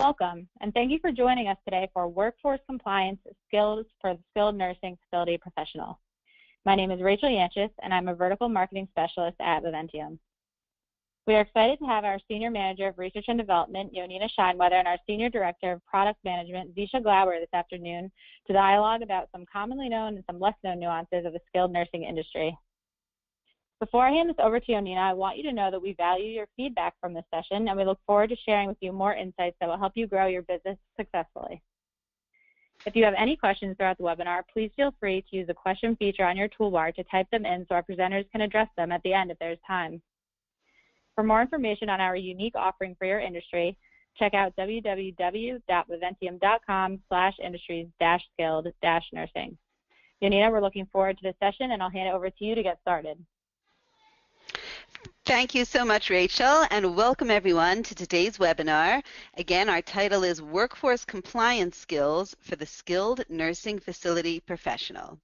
Welcome, and thank you for joining us today for Workforce Compliance Skills for the Skilled Nursing Facility Professional. My name is Rachel Yanchis, and I'm a Vertical Marketing Specialist at Viventium. We are excited to have our Senior Manager of Research and Development, Yonina Shineweather, and our Senior Director of Product Management, Zishe Glauber, this afternoon to dialogue about some commonly known and some less known nuances of the skilled nursing industry. Before I hand this over to Yonina, I want you to know that we value your feedback from this session, and we look forward to sharing with you more insights that will help you grow your business successfully. If you have any questions throughout the webinar, please feel free to use the question feature on your toolbar to type them in so our presenters can address them at the end if there's time. For more information on our unique offering for your industry, check out www.viventium.com/industries-skilled-nursing. Yonina, we're looking forward to this session, and I'll hand it over to you to get started. Thank you so much, Rachel, and welcome everyone to today's webinar. Again, our title is Workforce Compliance Skills for the Skilled Nursing Facility Professional.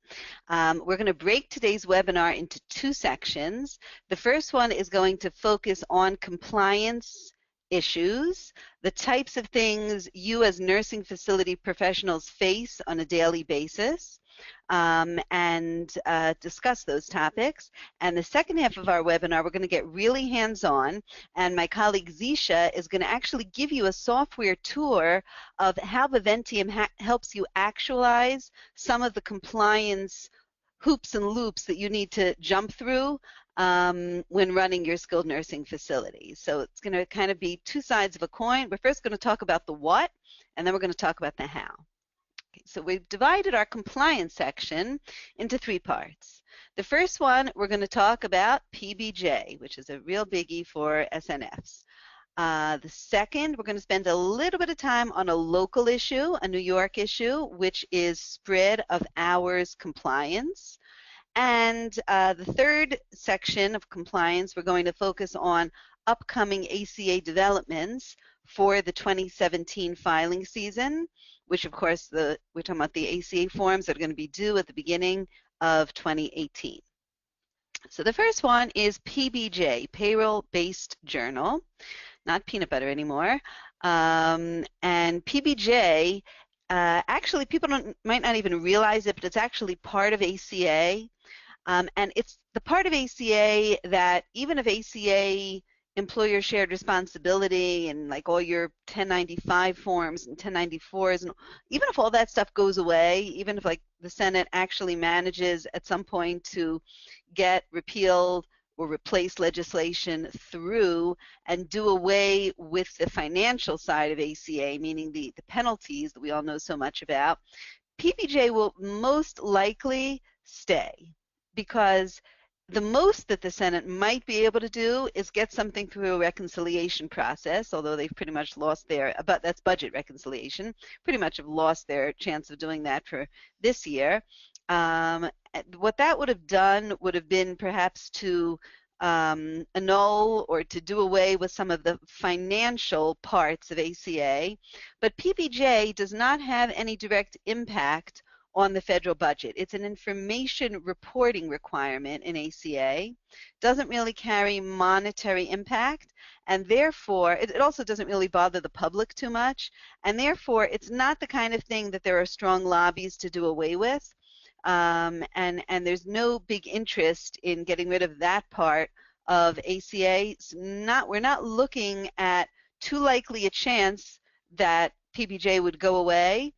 We're going to break today's webinar into two sections. The first one is going to focus on compliance issues, the types of things you as nursing facility professionals face on a daily basis. And discuss those topics. And the second half of our webinar, we're going to get really hands-on, and my colleague Zishe is going to actually give you a software tour of how Viventium helps you actualize some of the compliance hoops and loops that you need to jump through when running your skilled nursing facility. So it's going to kind of be two sides of a coin. We're first going to talk about the what, and then we're going to talk about the how. So we've divided our compliance section into three parts. The first one, we're going to talk about PBJ, which is a real biggie for SNFs. The second, we're going to spend a little bit of time on a local issue, a New York issue, which is spread of hours compliance. And the third section of compliance, we're going to focus on upcoming ACA developments for the 2017 filing season, which of course we're talking about the ACA forms that are going to be due at the beginning of 2018. So the first one is PBJ, Payroll-Based Journal, not peanut butter anymore. And PBJ, actually people might not even realize it, but it's actually part of ACA. And it's the part of ACA that even if ACA employer shared responsibility and like all your 1095 forms and 1094s, and even if all that stuff goes away, even if like the Senate actually manages at some point to get repealed or replace legislation through and do away with the financial side of ACA, meaning the penalties that we all know so much about, PBJ will most likely stay, because the most that the Senate might be able to do is get something through a reconciliation process, although they've pretty much lost their, but that's budget reconciliation, pretty much have lost their chance of doing that for this year. What that would have done would have been perhaps to annul or to do away with some of the financial parts of ACA, but PBJ does not have any direct impact on the federal budget. It's an information reporting requirement in ACA, doesn't really carry monetary impact, and therefore it also doesn't really bother the public too much, and therefore it's not the kind of thing that there are strong lobbies to do away with, and there's no big interest in getting rid of that part of ACA. We're not looking at too likely a chance that PBJ would go away.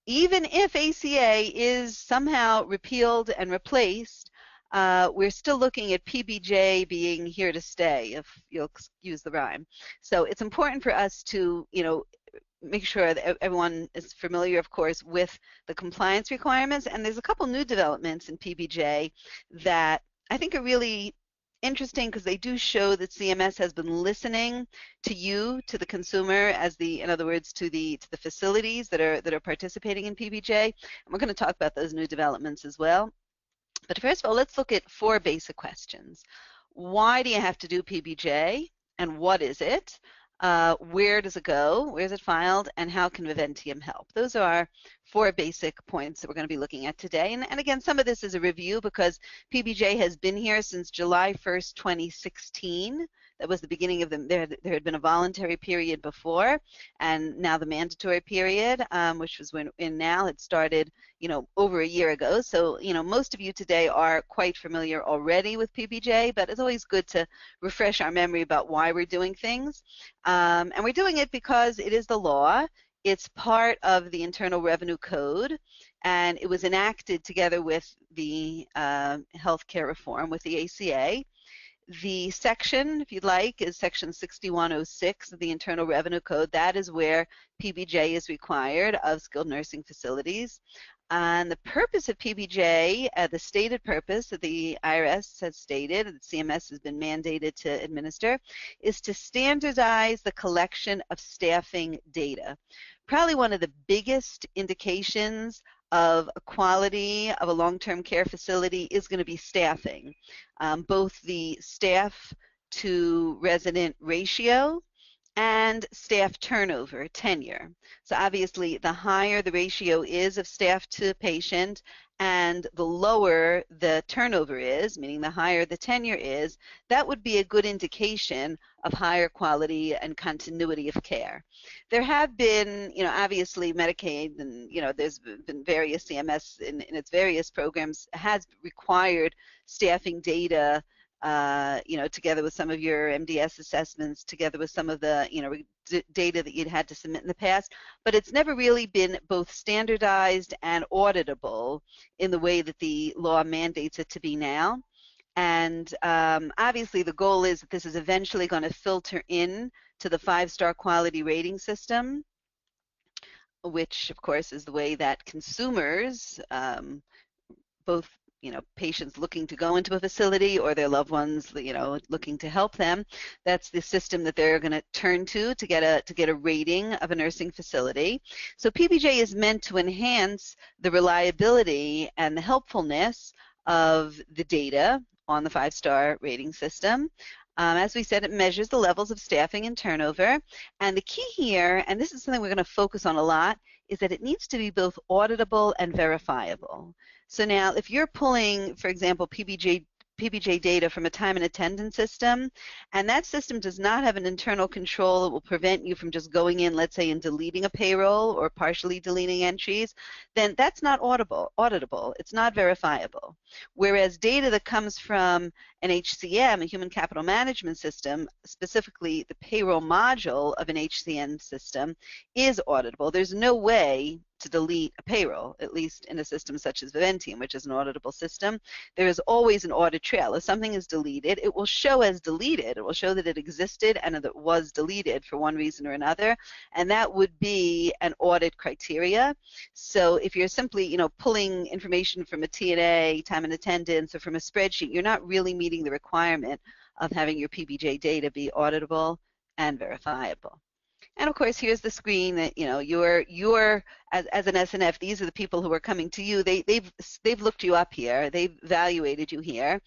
Even if ACA is somehow repealed and replaced, we're still looking at PBJ being here to stay, if you'll excuse the rhyme. So it's important for us to, make sure that everyone is familiar, of course, with the compliance requirements. And there's a couple new developments in PBJ that I think are really interesting, because they do show that CMS has been listening to you, to the consumer, as in other words, to the facilities that are participating in PBJ. And we're going to talk about those new developments as well. But first of all, let's look at 4 basic questions. Why do you have to do PBJ, and what is it? where does it go, where is it filed, and how can Viventium help? Those are our 4 basic points that we're going to be looking at today. And again, some of this is a review because PBJ has been here since July 1st, 2016. That was the beginning of there had been a voluntary period before, and now the mandatory period, which was when now had started, over a year ago. So, most of you today are quite familiar already with PBJ, but it's always good to refresh our memory about why we're doing things. And we're doing it because it is the law. It's part of the Internal Revenue Code, and it was enacted together with the healthcare reform with the ACA. The section, if you'd like, is section 6106 of the Internal Revenue Code. That is where PBJ is required of skilled nursing facilities. And the purpose of PBJ, the stated purpose that the IRS has stated, that CMS has been mandated to administer, is to standardize the collection of staffing data. Probably one of the biggest indications of a quality of a long-term care facility is going to be staffing, both the staff to resident ratio and staff turnover, tenure. So obviously the higher the ratio is of staff to patient and the lower the turnover is, meaning the higher the tenure is, that would be a good indication of higher quality and continuity of care. There have been, obviously Medicaid and, there's been various CMS in its various programs has required staffing data together with some of your MDS assessments, together with some of the, data that you'd had to submit in the past, but it's never really been both standardized and auditable in the way that the law mandates it to be now. And obviously the goal is that this is eventually going to filter in to the 5-star quality rating system, which of course is the way that consumers, both patients looking to go into a facility or their loved ones, looking to help them, that's the system that they're going to turn to get a rating of a nursing facility. So PBJ is meant to enhance the reliability and the helpfulness of the data on the 5-star rating system. As we said, it measures the levels of staffing and turnover. And the key here, and this is something we're going to focus on a lot, is that it needs to be both auditable and verifiable. So now if you're pulling, for example, PBJ data from a time and attendance system, and that system does not have an internal control that will prevent you from just going in, let's say, and deleting a payroll or partially deleting entries, then that's not auditable. It's not verifiable. Whereas data that comes from an HCM, a human capital management system, specifically the payroll module of an HCM system, is auditable. There's no way to delete a payroll, at least in a system such as Viventium, which is an auditable system. There is always an audit trail. If something is deleted, it will show as deleted. It will show that it existed and that it was deleted for one reason or another, and that would be an audit criteria. So if you're simply, pulling information from a TNA, time and attendance, or from a spreadsheet, you're not really meeting the requirement of having your PBJ data be auditable and verifiable. And of course, here's the screen that you're as an SNF. These are the people who are coming to you. They've looked you up here. They've evaluated you here.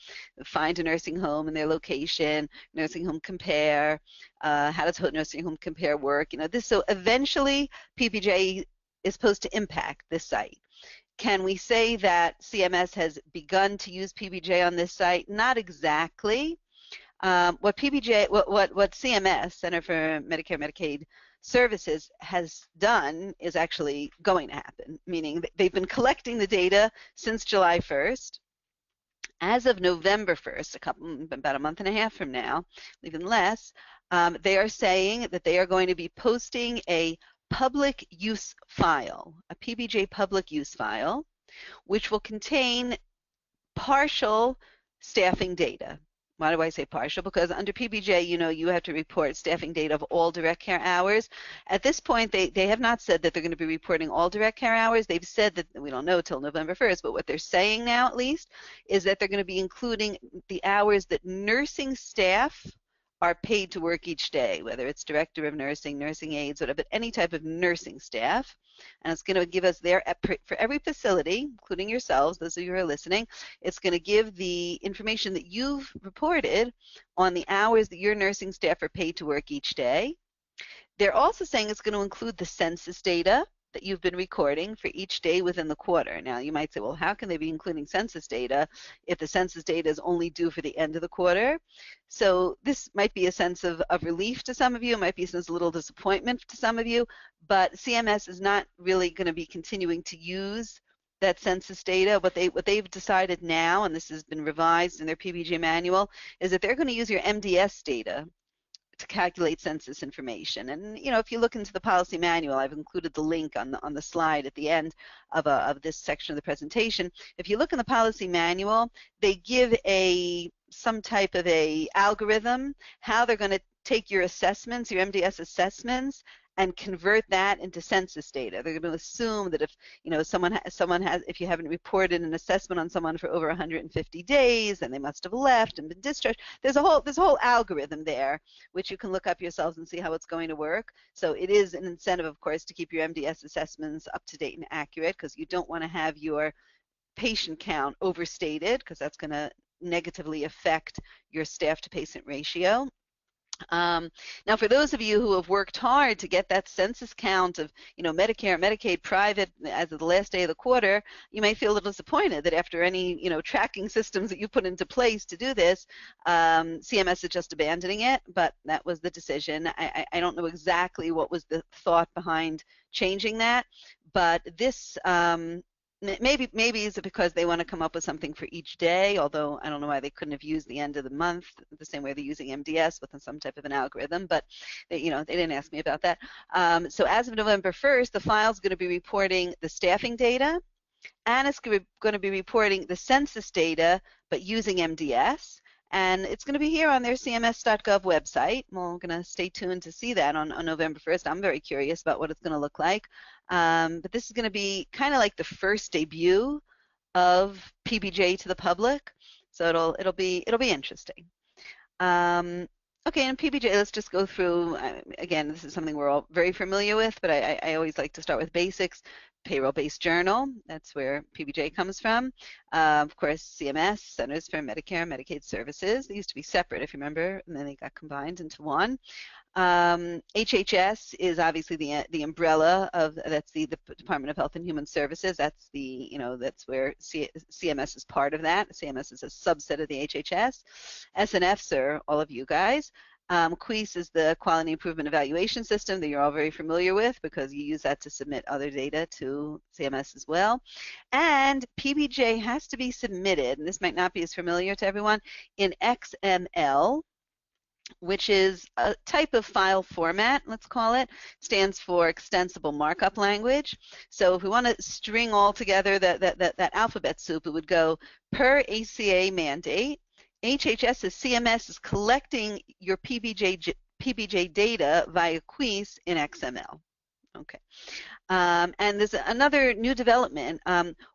Find a nursing home and their location. Nursing home compare. How does nursing home compare work? So eventually, PBJ is supposed to impact this site. Can we say that CMS has begun to use PBJ on this site? Not exactly. What CMS, Center for Medicare Medicaid Services, has done is actually going to happen, meaning they've been collecting the data since July 1st. As of November 1st, about a month and a half from now, even less, they are saying that they are going to be posting a public use file, a PBJ public use file, which will contain partial staffing data. Why do I say partial? Because under PBJ, you have to report staffing data of all direct care hours. At this point, they have not said that they're going to be reporting all direct care hours. They've said that we don't know till November 1st, but what they're saying now, at least, is that they're going to be including the hours that nursing staff are paid to work each day, whether it's director of nursing, nursing aides, whatever, but any type of nursing staff. And it's going to give us for every facility, including yourselves, those of you who are listening, it's going to give the information that you've reported on the hours that your nursing staff are paid to work each day. They're also saying it's going to include the census data that you've been recording for each day within the quarter. Now, you might say, well, how can they be including census data if the census data is only due for the end of the quarter? So this might be a sense of relief to some of you. It might be a sense of a little disappointment to some of you, but CMS is not really going to be continuing to use that census data. What they've decided now, and this has been revised in their PBJ manual, is that they're going to use your MDS data to calculate census information. And if you look into the policy manual, I've included the link on the slide at the end of this section of the presentation. If you look in the policy manual, they give some type of a algorithm how they're going to take your assessments, your MDS assessments, and convert that into census data. They're going to assume that if if you haven't reported an assessment on someone for over 150 days, then they must have left and been discharged. There's a whole algorithm there, which you can look up yourselves and see how it's going to work. So it is an incentive, of course, to keep your MDS assessments up to date and accurate, because you don't want to have your patient count overstated, because that's going to negatively affect your staff to patient ratio. Now, for those of you who have worked hard to get that census count of, Medicare, Medicaid, private as of the last day of the quarter, you may feel a little disappointed that after any, tracking systems that you put into place to do this, CMS is just abandoning it, but that was the decision. I don't know exactly what was the thought behind changing that, but this, maybe is it because they want to come up with something for each day, although I don't know why they couldn't have used the end of the month the same way they're using MDS with some type of an algorithm, but they didn't ask me about that. So as of November 1st, the file is going to be reporting the staffing data, and it's going to be reporting the census data, but using MDS. And it's going to be here on their cms.gov website. Well, we're going to stay tuned to see that on November 1st. I'm very curious about what it's going to look like. But this is going to be kind of like the first debut of PBJ to the public. So it'll be interesting. Okay, and PBJ, let's just go through, again, this is something we're all very familiar with, but I always like to start with basics. Payroll-based journal, that's where PBJ comes from. Of course, CMS, Centers for Medicare and Medicaid Services. They used to be separate, if you remember, and then they got combined into one. HHS is obviously the umbrella of, that's the Department of Health and Human Services. That's that's where CMS is part of that. CMS is a subset of the HHS. SNFs are all of you guys. QUIS is the Quality Improvement Evaluation System that you're all very familiar with, because you use that to submit other data to CMS as well. And PBJ has to be submitted, and this might not be as familiar to everyone, in XML, which is a type of file format, let's call it. Stands for Extensible Markup Language. So if we want to string all together that alphabet soup, it would go per ACA mandate. HHS's CMS is collecting your PBJ data via QUIS in XML. Okay. And there's another new development.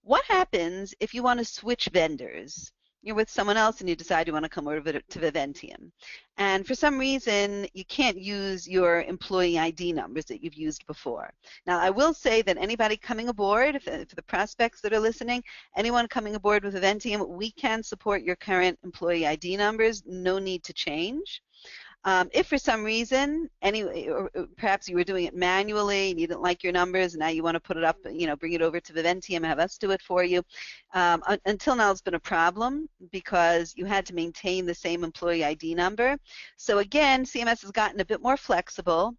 What happens if you want to switch vendors? You're with someone else and you decide you want to come over to Viventium. And for some reason, you can't use your employee ID numbers that you've used before. Now, I will say that anybody coming aboard, for the prospects that are listening, anyone coming aboard with Viventium, we can support your current employee ID numbers. No need to change. If for some reason, or perhaps you were doing it manually and you didn't like your numbers and now you want to put it up, bring it over to Viventium and have us do it for you, until now it's been a problem because you had to maintain the same employee ID number. So again, CMS has gotten a bit more flexible,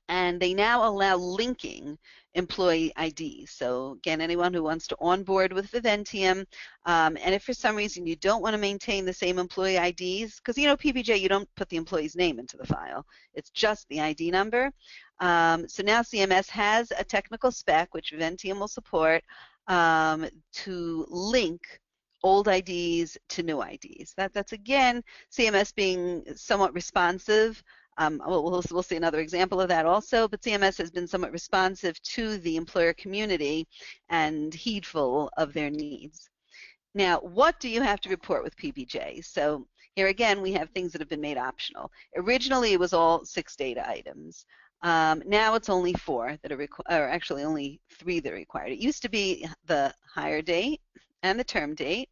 and they now allow linking employee IDs. So again, anyone who wants to onboard with Viventium, and if for some reason you don't want to maintain the same employee IDs, because PBJ, you don't put the employee's name into the file. It's just the ID number. So now CMS has a technical spec, which Viventium will support, to link old IDs to new IDs. That's again, CMS being somewhat responsive. We'll see another example of that also, but CMS has been somewhat responsive to the employer community and heedful of their needs. Now, what do you have to report with PBJ? So here again, we have things that have been made optional. Originally, it was all 6 data items. Now it's only 4 that are or actually only 3 that are required. It used to be the hire date and the term date.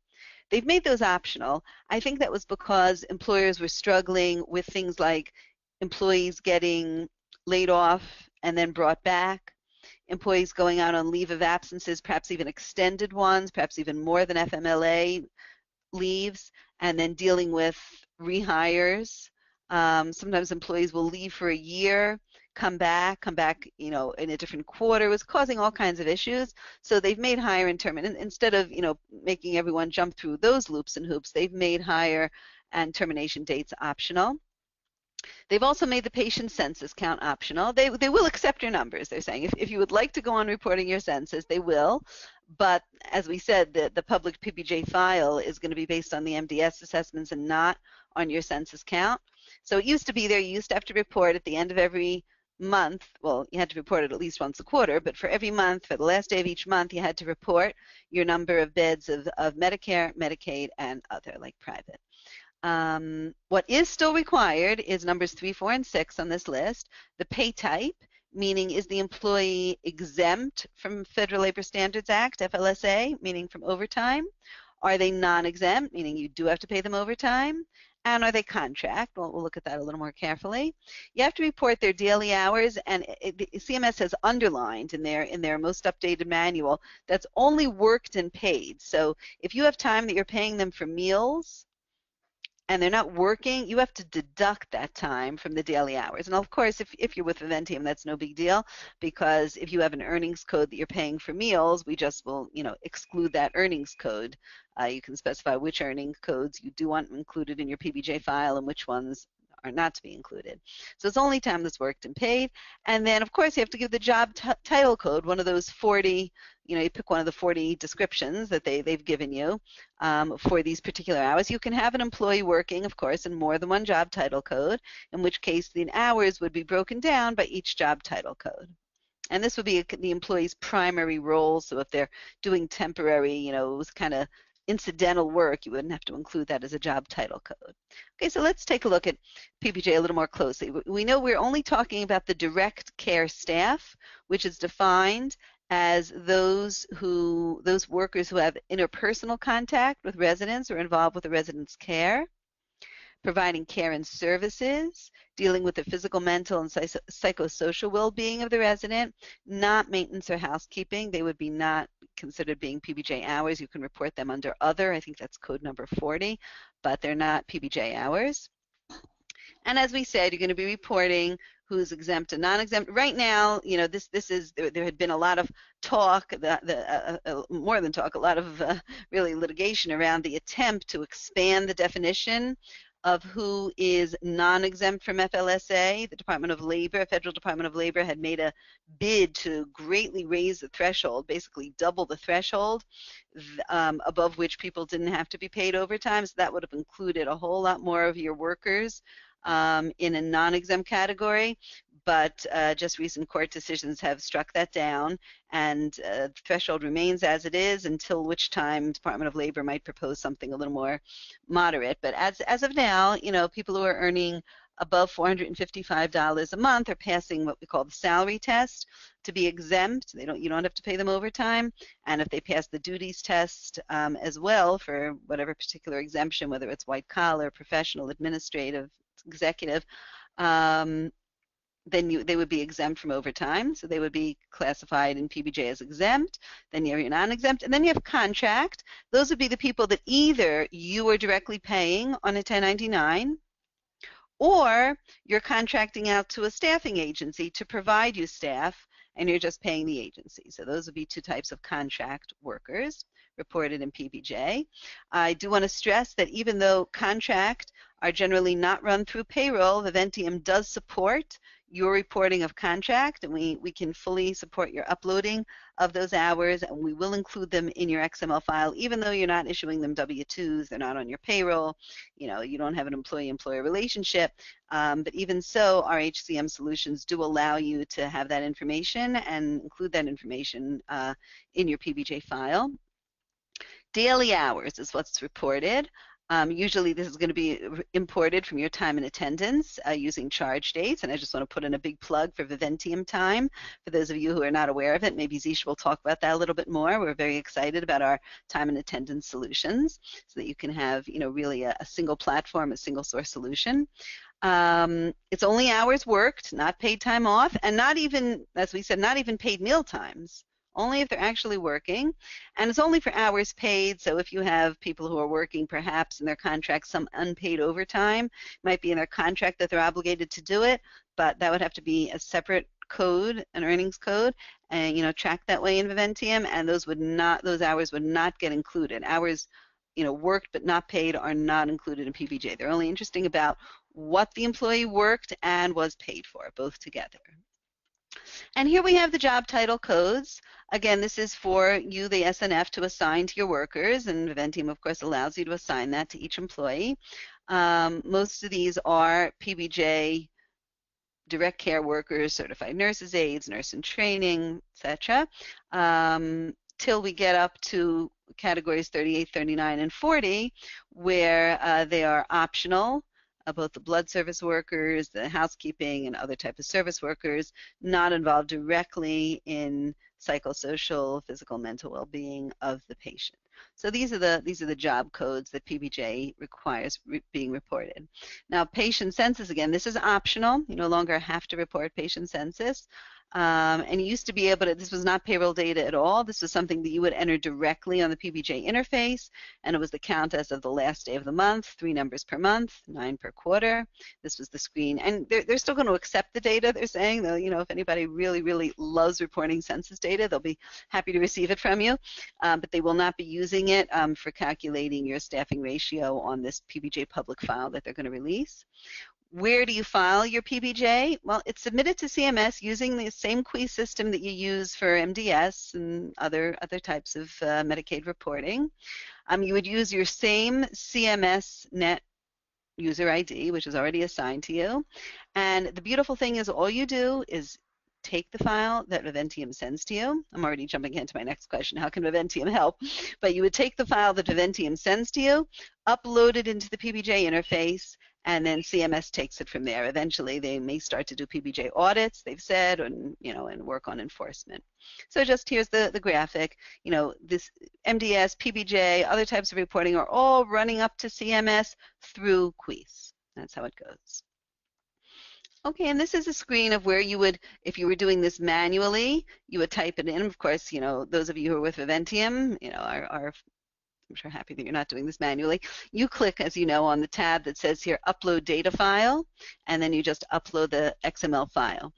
They've made those optional. I think that was because employers were struggling with things like employees getting laid off and then brought back, employees going out on leave of absences, perhaps even extended ones, perhaps even more than FMLA leaves, and then dealing with rehires. Sometimes employees will leave for a year, come back, in a different quarter. It was causing all kinds of issues. So they've made hire and terminate. Instead of, making everyone jump through those loops and hoops, they've made hire and termination dates optional. They've also made the patient census count optional. They will accept your numbers, they're saying. If you would like to go on reporting your census, they will. But as we said, the public PBJ file is going to be based on the MDS assessments and not on your census count. So it used to be there, you used to have to report at the end of every month. Well, you had to report it at least once a quarter, but for every month, for the last day of each month, you had to report your number of beds of Medicare, Medicaid, and other, like private. What is still required is numbers 3, 4, and 6 on this list. The pay type, meaning is the employee exempt from Federal Labor Standards Act, FLSA, meaning from overtime? Are they non-exempt, meaning you do have to pay them overtime? And are they contract? Well, we'll look at that a little more carefully. You have to report their daily hours, and CMS has underlined in their most updated manual that's only worked and paid. So if you have time that you're paying them for meals, and they're not working, you have to deduct that time from the daily hours. And of course, if you're with Viventium, that's no big deal, because if you have an earnings code that you're paying for meals, we just will, exclude that earnings code. You can specify which earnings codes you do want included in your PBJ file and which ones are not to be included. So it's only time that's worked and paid. And then, of course, you have to give the job title code, one of those 40, you pick one of the 40 descriptions that they've given you for these particular hours. You can have an employee working, of course, in more than one job title code, in which case the hours would be broken down by each job title code. And this would be the employee's primary role. So if they're doing temporary, it was kind of incidental work, you wouldn't have to include that as a job title code. Okay, so let's take a look at PBJ a little more closely. We know we're only talking about the direct care staff, which is defined as those workers who have interpersonal contact with residents or involved with the resident's care, providing care and services, dealing with the physical, mental, and psychosocial well-being of the resident, not maintenance or housekeeping. They would be not considered being PBJ hours. You can report them under other. I think that's code number 40, but they're not PBJ hours. And as we said, you're going to be reporting who's exempt and non-exempt. Right now, there had been a lot of talk, more than talk, a lot of really litigation around the attempt to expand the definition of who is non-exempt from FLSA. The Department of Labor, Federal Department of Labor, had made a bid to greatly raise the threshold, basically double the threshold above which people didn't have to be paid overtime. So that would have included a whole lot more of your workers in a non-exempt category. But just recent court decisions have struck that down, and the threshold remains as it is until which time Department of Labor might propose something a little more moderate. But as of now, people who are earning above $455 a month are passing what we call the salary test to be exempt. You don't have to pay them overtime, and if they pass the duties test as well for whatever particular exemption, whether it's white collar, professional, administrative, executive, then they would be exempt from overtime, so they would be classified in PBJ as exempt. Then you have your non-exempt, and then you have contract. Those would be the people that either you are directly paying on a 1099, or you're contracting out to a staffing agency to provide you staff, and you're just paying the agency. So those would be two types of contract workers reported in PBJ. I do want to stress that even though contract are generally not run through payroll, Viventium does support your reporting of contract, and we can fully support your uploading of those hours, and we will include them in your XML file, even though you're not issuing them W-2s, they're not on your payroll, you don't have an employee-employer relationship, but even so, our HCM solutions do allow you to have that information and include that information in your PBJ file. Daily hours is what's reported. Usually this is going to be imported from your time and attendance using charge dates, and I just want to put in a big plug for Viventium time. For those of you who are not aware of it, maybe Zishe will talk about that a little bit more. We're very excited about our time and attendance solutions so that you can have, really a single platform, a single source solution. It's only hours worked, not paid time off, and not even, as we said, not even paid meal times. Only if they're actually working, and it's only for hours paid. So if you have people who are working perhaps in their contract some unpaid overtime, it might be in their contract that they're obligated to do it, but that would have to be a separate code, an earnings code, and tracked that way in Viventium, and those hours would not get included. Hours worked but not paid are not included in PBJ. They're only interesting about what the employee worked and was paid for, both together. And here we have the job title codes. Again, this is for you, the SNF, to assign to your workers, and Viventium, of course, allows you to assign that to each employee. Most of these are PBJ direct care workers, certified nurses, aides, nurse in training, etc. Till we get up to categories 38, 39, and 40, where they are optional. Both the blood service workers, the housekeeping, and other types of service workers, not involved directly in psychosocial, physical, mental well-being of the patient. So these are the job codes that PBJ requires being reported. Now, patient census, again, this is optional. You no longer have to report patient census. And you used to be able to, this was not payroll data at all. This was something that you would enter directly on the PBJ interface, and it was the count as of the last day of the month, 3 numbers per month, 9 per quarter. This was the screen, and they're still going to accept the data, they're saying, though, if anybody really, really loves reporting census data, they'll be happy to receive it from you, but they will not be using it for calculating your staffing ratio on this PBJ public file that they're going to release. Where do you file your PBJ? Well, it's submitted to CMS using the same quiz system that you use for MDS and other types of Medicaid reporting. You would use your same CMS net user ID, which is already assigned to you. And the beautiful thing is all you do is take the file that Viventium sends to you. I'm already jumping into my next question. How can Viventium help? But you would take the file that Viventium sends to you, upload it into the PBJ interface, and then CMS takes it from there. Eventually, they may start to do PBJ audits, they've said, and work on enforcement. So just here's the graphic. This MDS, PBJ, other types of reporting are all running up to CMS through quiz. That's how it goes. Okay, and this is a screen of where you would, if you were doing this manually, you would type it in. Of course, those of you who are with Viventium, are I'm sure happy that you're not doing this manually. You click, as you know, on the tab that says here, Upload Data File, and then you just upload the XML file.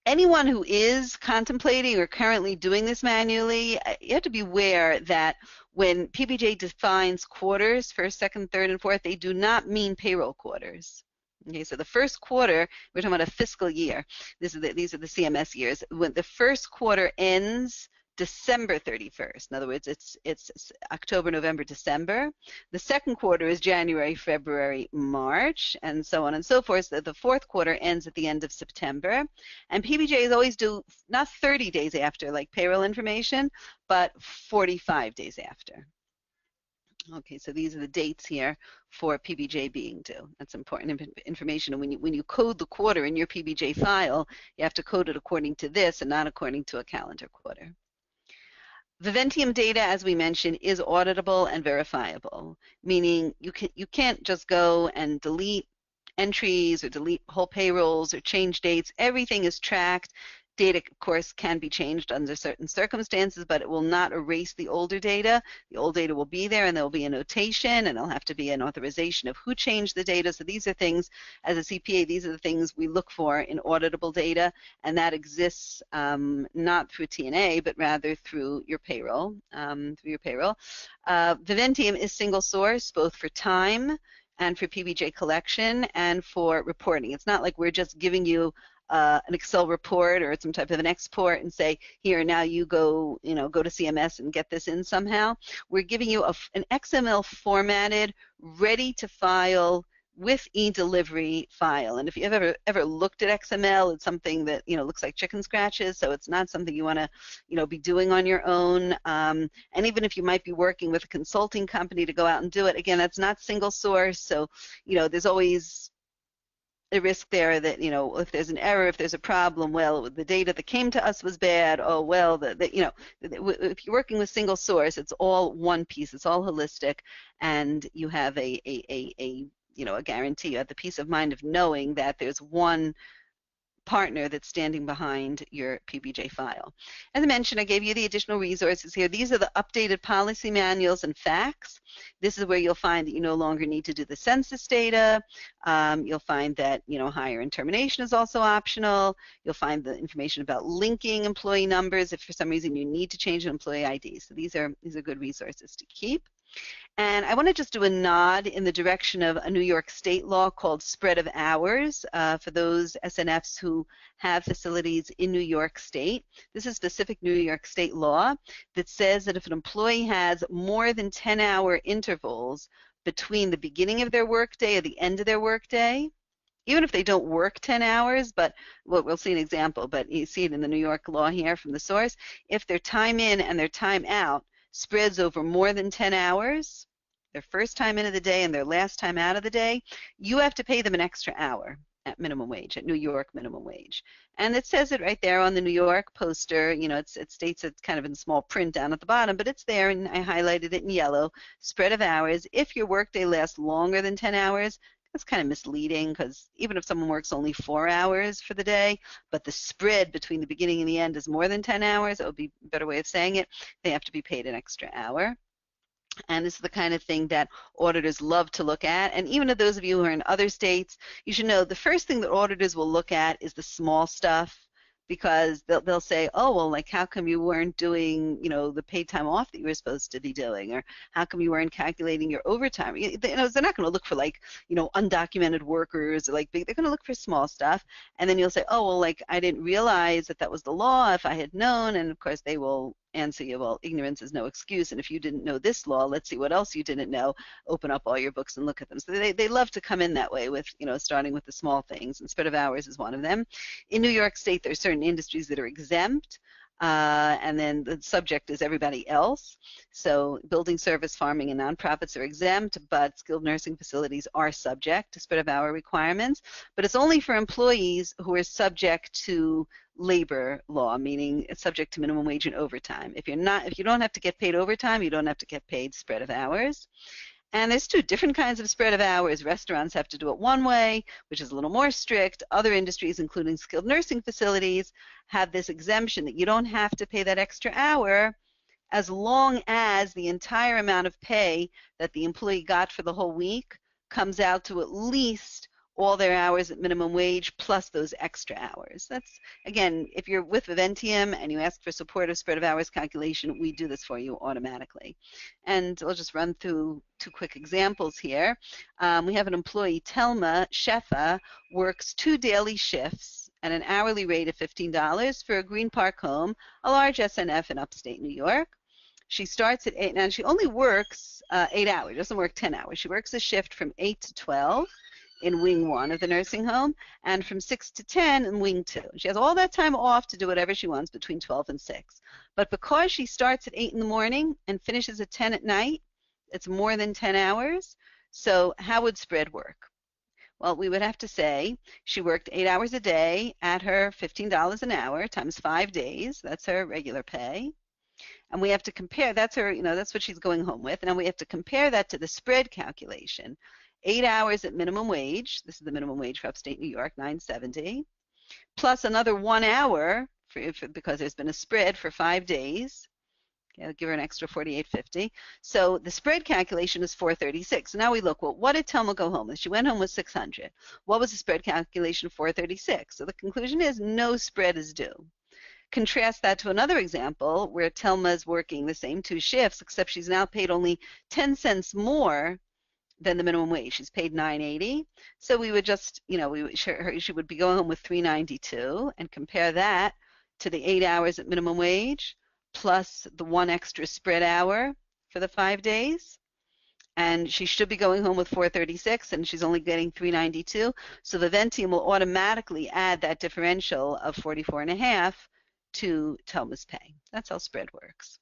Anyone who is contemplating or currently doing this manually, you have to be aware that when PBJ defines quarters, first, second, third, and fourth, they do not mean payroll quarters. Okay, so the first quarter, we're talking about a fiscal year. These are the CMS years. When the first quarter ends December 31st. In other words, it's October, November, December. The second quarter is January, February, March, and so on and so forth. So the fourth quarter ends at the end of September. And PBJs always do not 30 days after, like payroll information, but 45 days after. Okay, so these are the dates here for PBJ being due. That's important information. And when you code the quarter in your PBJ file, you have to code it according to this and not according to a calendar quarter. Viventium data, as we mentioned, is auditable and verifiable, meaning you can't just go and delete entries or delete whole payrolls or change dates. Everything is tracked. Data, of course, can be changed under certain circumstances, but it will not erase the older data. The old data will be there, and there will be a notation, and there'll have to be an authorization of who changed the data. So these are things, as a CPA, these are the things we look for in auditable data, and that exists not through TNA, but rather through your payroll. Viventium is single source, both for time and for PBJ collection and for reporting. It's not like we're just giving you an Excel report or some type of an export and say, here, now you go to CMS and get this in somehow. We're giving you an XML formatted, ready to file with e-delivery file. And if you've ever looked at XML, it's something that, you know, looks like chicken scratches, so it's not something you want to, you know, be doing on your own. And even if you might be working with a consulting company to go out and do it, again, that's not single source, so, you know, there's always a risk there that, you know, if there's an error, if there's a problem, well, the data that came to us was bad. Oh, well, you know, if you're working with single source, it's all one piece, it's all holistic, and you have a you know, a guarantee, you have the peace of mind of knowing that there's one partner that's standing behind your PBJ file. As I mentioned, I gave you the additional resources here. These are the updated policy manuals and facts. This is where you'll find that you no longer need to do the census data. You'll find that, you know, hire and termination is also optional. You'll find the information about linking employee numbers if for some reason you need to change an employee ID. So these are good resources to keep. And I want to just do a nod in the direction of a New York State law called spread of hours for those SNFs who have facilities in New York State. This is specific New York State law that says that if an employee has more than 10-hour intervals between the beginning of their workday or the end of their workday, even if they don't work 10 hours, but we'll see an example, but you see it in the New York law here from the source, if their time in and their time out spreads over more than 10 hours, their first time in of the day and their last time out of the day, you have to pay them an extra hour at minimum wage, at New York minimum wage. And it says it right there on the New York poster. You know, it states it's kind of in small print down at the bottom, but it's there, and I highlighted it in yellow. Spread of hours. If your workday lasts longer than 10 hours, that's kind of misleading, because even if someone works only 4 hours for the day, but the spread between the beginning and the end is more than 10 hours, that would be a better way of saying it, they have to be paid an extra hour. And this is the kind of thing that auditors love to look at. And even to those of you who are in other states, you should know the first thing that auditors will look at is the small stuff, because they'll say, oh, well, like, how come you weren't doing, you know, the paid time off that you were supposed to be doing? Or how come you weren't calculating your overtime? You know, they're not going to look for, like, you know, undocumented workers, or like big, they're going to look for small stuff. And then you'll say, oh, well, like, I didn't realize that that was the law. If I had known, and of course they will answer you, well, ignorance is no excuse, and if you didn't know this law, let's see what else you didn't know. Open up all your books and look at them. So they love to come in that way, with, you know, starting with the small things, and spread of hours is one of them. In New York State, there are certain industries that are exempt, and then the subject is everybody else. So building, service, farming, and nonprofits are exempt, but skilled nursing facilities are subject to spread of hour requirements. But it's only for employees who are subject to labor law, meaning it's subject to minimum wage and overtime. If you don't have to get paid overtime, you don't have to get paid spread of hours. And there's two different kinds of spread of hours. Restaurants have to do it one way, which is a little more strict. Other industries, including skilled nursing facilities, have this exemption that you don't have to pay that extra hour as long as the entire amount of pay that the employee got for the whole week comes out to at least all their hours at minimum wage plus those extra hours. That's, again, if you're with Viventium and you ask for support of spread of hours calculation, we do this for you automatically. And I'll just run through two quick examples here. We have an employee, Telma Shefa, works 2 daily shifts at an hourly rate of $15 for a Green Park home, a large SNF in upstate New York. She starts at 8, now she only works 8 hours, doesn't work 10 hours. She works a shift from 8 to 12. In wing 1 of the nursing home, and from 6 to 10 in wing 2. She has all that time off to do whatever she wants between 12 and 6. But because she starts at 8 in the morning and finishes at 10 at night, it's more than 10 hours. So how would spread work? Well, we would have to say she worked 8 hours a day at her $15 an hour times 5 days. That's her regular pay. And we have to compare, that's her, you know, that's what she's going home with. And then we have to compare that to the spread calculation. 8 hours at minimum wage, this is the minimum wage for upstate New York, $9.70, plus another 1 hour because there's been a spread for 5 days. Okay, I'll give her an extra $48.50. So the spread calculation is $436. So now we look, well, what did Telma go home with? She went home with $600. What was the spread calculation? $436. So the conclusion is no spread is due. Contrast that to another example where Telma is working the same 2 shifts, except she's now paid only 10 cents more than the minimum wage. She's paid $9.80. So we would just, you know, she would be going home with $392, and compare that to the 8 hours at minimum wage plus the 1 extra spread hour for the 5 days. and she should be going home with 436, and she's only getting 392. So Viventium will automatically add that differential of 44.5 to Telma's pay. That's how spread works.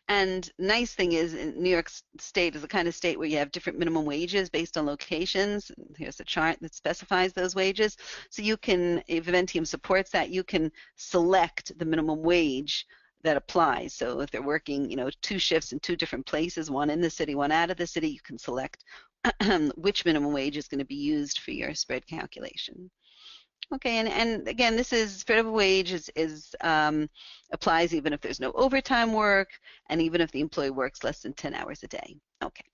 And nice thing is, New York State is the kind of state where you have different minimum wages based on locations. Here's a chart that specifies those wages. So you can, if Viventium supports that, you can select the minimum wage that applies. So if they're working, 2 shifts in 2 different places, one in the city, one out of the city, you can select which minimum wage is going to be used for your spread calculation. Okay, and again, this is spread of wage applies even if there's no overtime work, and even if the employee works less than 10 hours a day. Okay,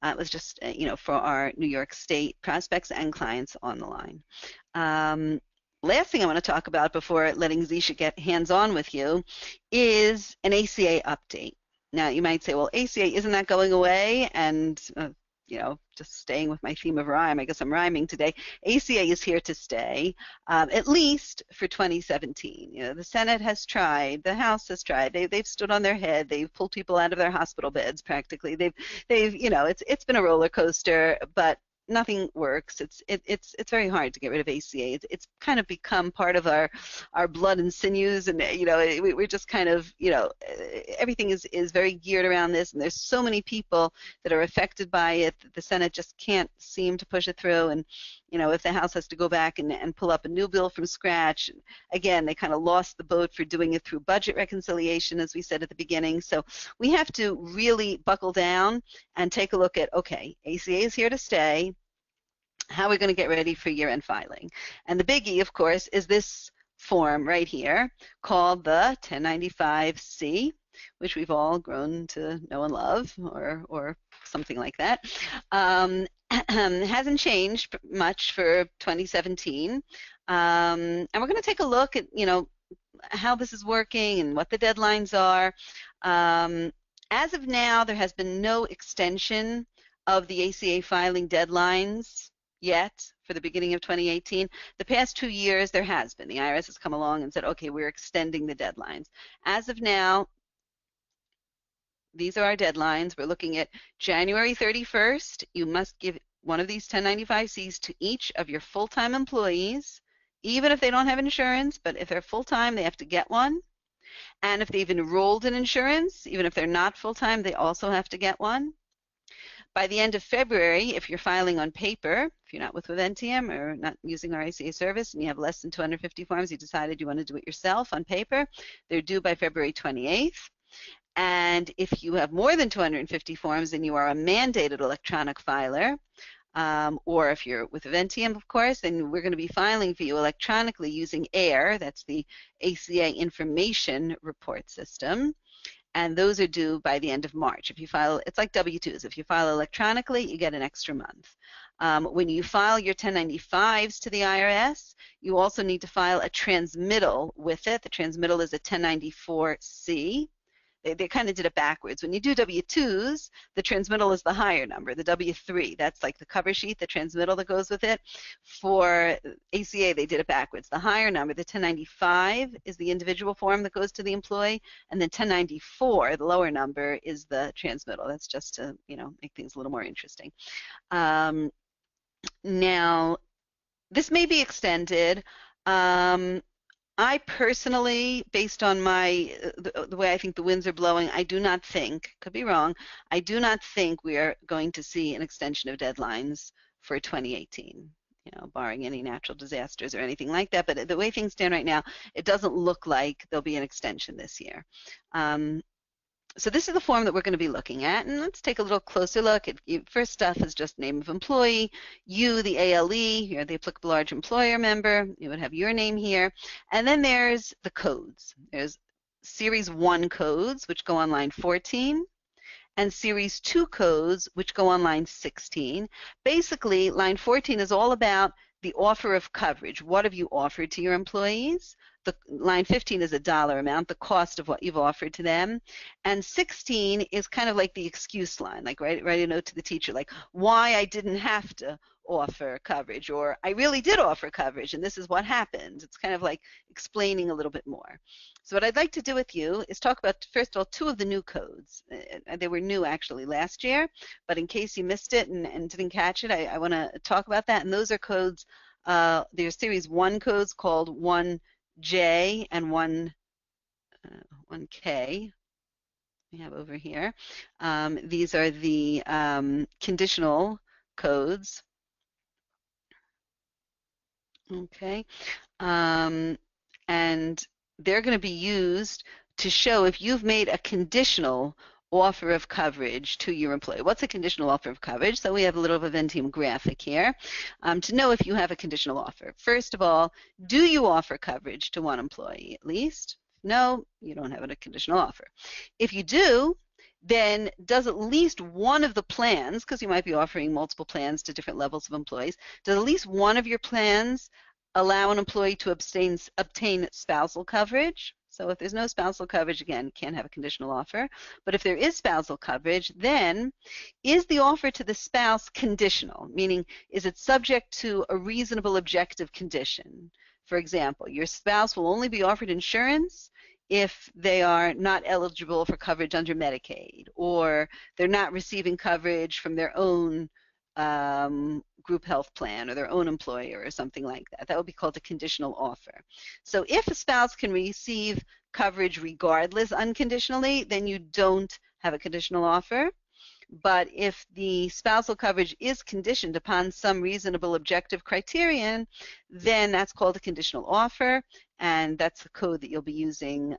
it was just for our New York State prospects and clients on the line. Last thing I want to talk about before letting Zishe get hands-on with you is an ACA update. Now you might say, well, ACA, isn't that going away? And just staying with my theme of rhyme, I guess I'm rhyming today, ACA is here to stay, at least for 2017. The Senate has tried, the House has tried, they've stood on their head, they've pulled people out of their hospital beds practically, it's been a roller coaster, but nothing works. It's very hard to get rid of ACA. It's kind of become part of our blood and sinews, and we're just kind of everything is very geared around this, and there's so many people that are affected by it that the Senate just can't seem to push it through. And if the House has to go back and pull up a new bill from scratch, again, they kind of lost the boat for doing it through budget reconciliation, as we said at the beginning. So we have to really buckle down and take a look at, okay, ACA is here to stay. How are we going to get ready for year-end filing? And the biggie, of course, is this form right here called the 1095-C, which we've all grown to know and love, or something like that. Hasn't changed much for 2017. And we're going to take a look at, how this is working and what the deadlines are. As of now, there has been no extension of the ACA filing deadlines yet for the beginning of 2018. The past 2 years, there has been. The IRS has come along and said, okay, we're extending the deadlines. As of now, these are our deadlines. We're looking at January 31st. You must give one of these 1095-Cs to each of your full-time employees, even if they don't have insurance, but if they're full-time, they have to get one. And if they've enrolled in insurance, even if they're not full-time, they also have to get one. By the end of February, if you're filing on paper, if you're not with Viventium or not using our ACA service and you have less than 250 forms, you decided you want to do it yourself on paper, they're due by February 28th. And if you have more than 250 forms and you are a mandated electronic filer, or if you're with Viventium, of course, then we're going to be filing for you electronically using AIR, that's the ACA Information Report System. And those are due by the end of March. If you file, it's like W-2s. If you file electronically, you get an extra month. When you file your 1095s to the IRS, you also need to file a transmittal with it. The transmittal is a 1094-C. They kind of did it backwards. When you do W-2s, the transmittal is the higher number, the W-3. That's like the cover sheet, the transmittal that goes with it. For ACA, they did it backwards. The higher number, the 1095, is the individual form that goes to the employee, and then 1094, the lower number, is the transmittal. That's just to, make things a little more interesting. Now, this may be extended. I personally, based on the way I think the winds are blowing, I do not think, could be wrong, I do not think we are going to see an extension of deadlines for 2018, barring any natural disasters or anything like that. But the way things stand right now, it doesn't look like there'll be an extension this year. So this is the form that we're going to be looking at, and let's take a little closer look. First stuff is just name of employee, you, the ALE, you're the applicable large employer member, you would have your name here, and then there's the codes. There's Series 1 codes, which go on line 14, and Series 2 codes, which go on line 16. Basically, line 14 is all about the offer of coverage. What have you offered to your employees? Line 15 is a dollar amount, the cost of what you've offered to them. And 16 is kind of like the excuse line, like write a note to the teacher, like why I didn't have to offer coverage, or I really did offer coverage and this is what happened. It's kind of like explaining a little bit more. So what I'd like to do with you is talk about, first of all, two of the new codes. They were new actually last year, but in case you missed it and didn't catch it, I want to talk about that. And those are codes, there's Series 1 codes called 1J and 1K. We have over here. These are the conditional codes. Okay, and they're going to be used to show if you've made a conditional offer of coverage to your employee. What's a conditional offer of coverage? So we have a little Viventium graphic here to know if you have a conditional offer. First of all, do you offer coverage to one employee at least? No, you don't have a conditional offer. If you do, then does at least one of the plans, because you might be offering multiple plans to different levels of employees, does at least one of your plans allow an employee to obtain spousal coverage? So if there's no spousal coverage, again, you can't have a conditional offer. But if there is spousal coverage, then is the offer to the spouse conditional? Meaning, is it subject to a reasonable objective condition? For example, your spouse will only be offered insurance if they are not eligible for coverage under Medicaid, or they're not receiving coverage from their own group health plan or their own employer or something like that. That would be called a conditional offer. So if a spouse can receive coverage regardless unconditionally, then you don't have a conditional offer. But if the spousal coverage is conditioned upon some reasonable objective criterion, then that's called a conditional offer, and that's the code that you'll be using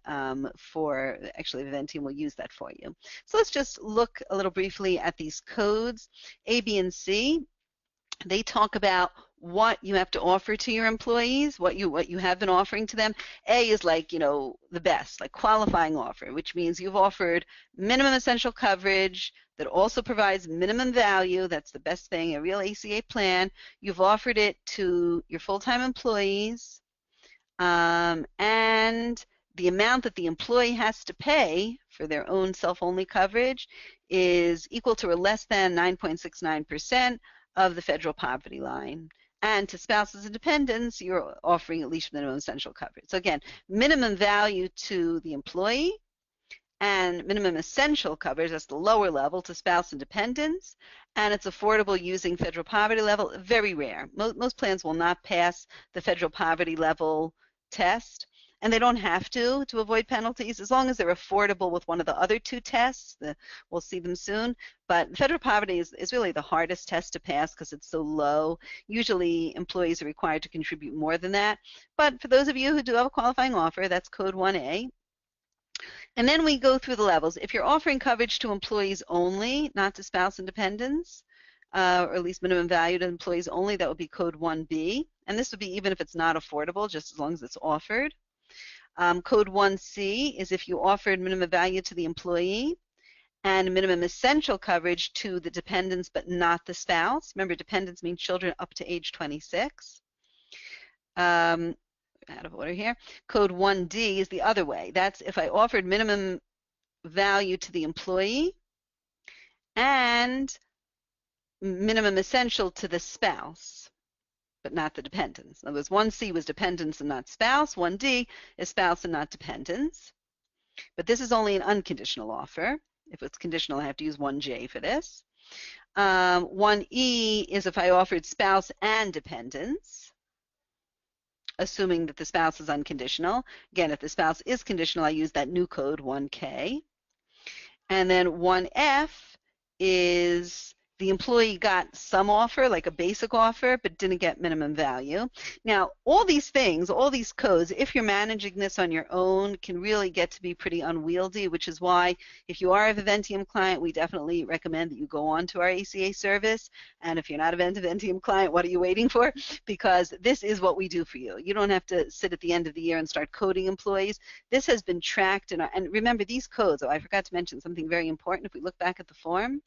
for, actually Viventium will use that for you. So let's just look a little briefly at these codes. A, B, and C, they talk about what you have to offer to your employees, what you have been offering to them. A is like, you know, the best, like qualifying offer, which means you've offered minimum essential coverage that also provides minimum value. That's the best thing, a real ACA plan. You've offered it to your full-time employees, and the amount that the employee has to pay for their own self-only coverage is equal to or less than 9.69% of the federal poverty line. And to spouses and dependents, you're offering at least minimum essential coverage. So again, minimum value to the employee and minimum essential coverage, that's the lower level, to spouse and dependents, and it's affordable using federal poverty level. Very rare. Most plans will not pass the federal poverty level test, and they don't have to avoid penalties, as long as they're affordable with one of the other two tests. We'll see them soon. But federal poverty is really the hardest test to pass because it's so low. Usually employees are required to contribute more than that. But for those of you who do have a qualifying offer, that's code 1A. And then we go through the levels. If you're offering coverage to employees only, not to spouse and dependents, or at least minimum value to employees only, that would be code 1B. And this would be even if it's not affordable, just as long as it's offered. Code 1C is if you offered minimum value to the employee and minimum essential coverage to the dependents but not the spouse. Remember, dependents mean children up to age 26. Out of order here. Code 1D is the other way. That's if I offered minimum value to the employee and minimum essential to the spouse, but not the dependents. In other words, 1C was dependents and not spouse. 1D is spouse and not dependents. But this is only an unconditional offer. If it's conditional, I have to use 1J for this. 1E is if I offered spouse and dependents, assuming that the spouse is unconditional. Again, if the spouse is conditional, I use that new code 1K. And then 1F is the employee got some offer, like a basic offer, but didn't get minimum value. Now, all these things, all these codes, if you're managing this on your own, can really get to be pretty unwieldy, which is why if you are a Viventium client, we definitely recommend that you go on to our ACA service. And if you're not a Viventium client, what are you waiting for? Because this is what we do for you. You don't have to sit at the end of the year and start coding employees. This has been tracked, and remember these codes, I forgot to mention something very important. If we look back at the form,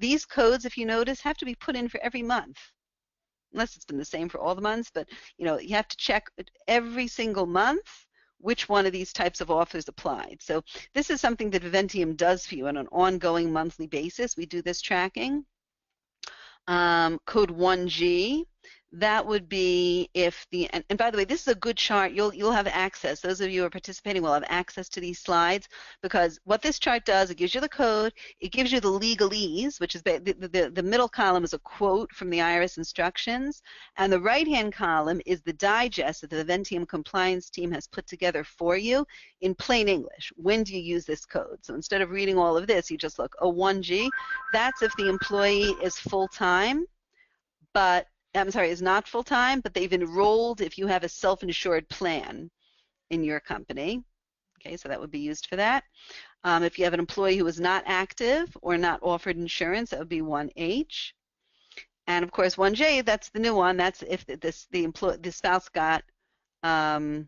these codes, if you notice, have to be put in for every month, unless it's been the same for all the months. But you know, you have to check every single month which one of these types of offers applied. So this is something that Viventium does for you on an ongoing monthly basis. We do this tracking. Code 1G, that would be if the, and by the way, this is a good chart. You'll have access. Those of you who are participating will have access to these slides, because what this chart does, it gives you the code, it gives you the legalese, which is the middle column is a quote from the IRS instructions, and the right-hand column is the digest that the Viventium compliance team has put together for you in plain English. When do you use this code? So instead of reading all of this, you just look, oh, 1G, that's if the employee is full-time, but I'm sorry, is not full-time, but they've enrolled if you have a self-insured plan in your company. Okay, so that would be used for that. If you have an employee who is not active or not offered insurance, that would be 1H. And of course, 1J, that's the new one. That's if the spouse got, the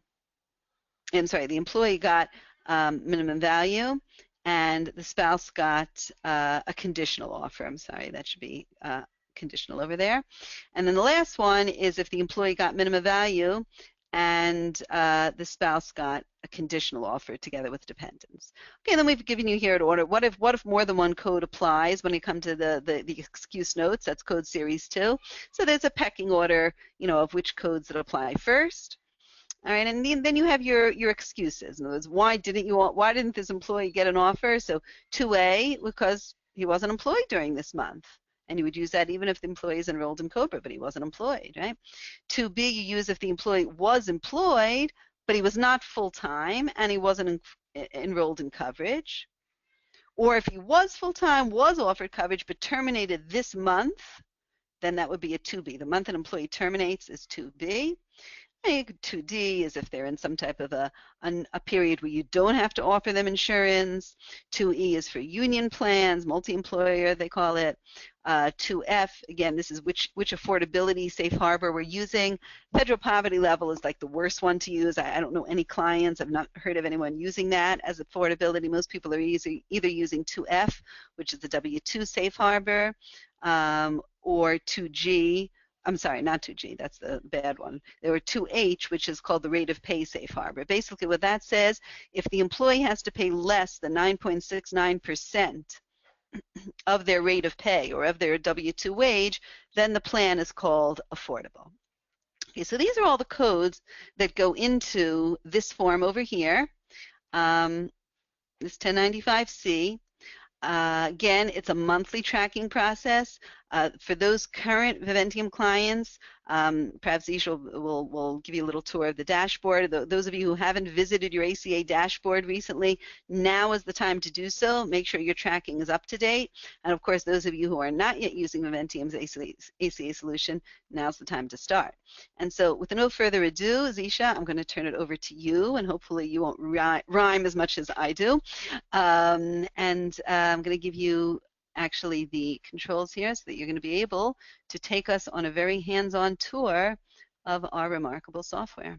employee got minimum value, and the spouse got a conditional offer. I'm sorry, that should be conditional over there. And then the last one is if the employee got minimum value and the spouse got a conditional offer together with dependents. Okay, then we've given you here an order. What if more than one code applies when you come to the excuse notes? That's code series 2. So there's a pecking order, of which codes that apply first. All right, and then you have your excuses. In other words, why didn't this employee get an offer? So 2A, because he wasn't employed during this month. And you would use that even if the employee is enrolled in COBRA, but he wasn't employed, right? 2B, you use if the employee was employed, but he was not full-time and he wasn't enrolled in coverage. Or if he was full-time, was offered coverage, but terminated this month, then that would be a 2B. The month an employee terminates is 2B. 2D is if they're in some type of a period where you don't have to offer them insurance. 2E is for union plans, multi-employer they call it. 2F, again, this is which affordability safe harbor we're using. Federal poverty level is like the worst one to use. I don't know any clients, I've not heard of anyone using that as affordability. Most people are either using 2F, which is the W-2 safe harbor, or 2G. I'm sorry, not 2G, that's the bad one. There were 2H, which is called the rate of pay safe harbor. Basically what that says, if the employee has to pay less than 9.69% of their rate of pay or of their W-2 wage, then the plan is called affordable. Okay, so these are all the codes that go into this form over here, this 1095C. Again, it's a monthly tracking process. For those current Viventium clients, perhaps Zishe will give you a little tour of the dashboard. Those of you who haven't visited your ACA dashboard recently, now is the time to do so. Make sure your tracking is up to date. And of course, those of you who are not yet using Viventium's ACA solution, now's the time to start. And so with no further ado, Zishe, I'm going to turn it over to you, and hopefully you won't rhyme as much as I do. I'm going to give you actually the controls here so that you're going to be able to take us on a very hands-on tour of our remarkable software.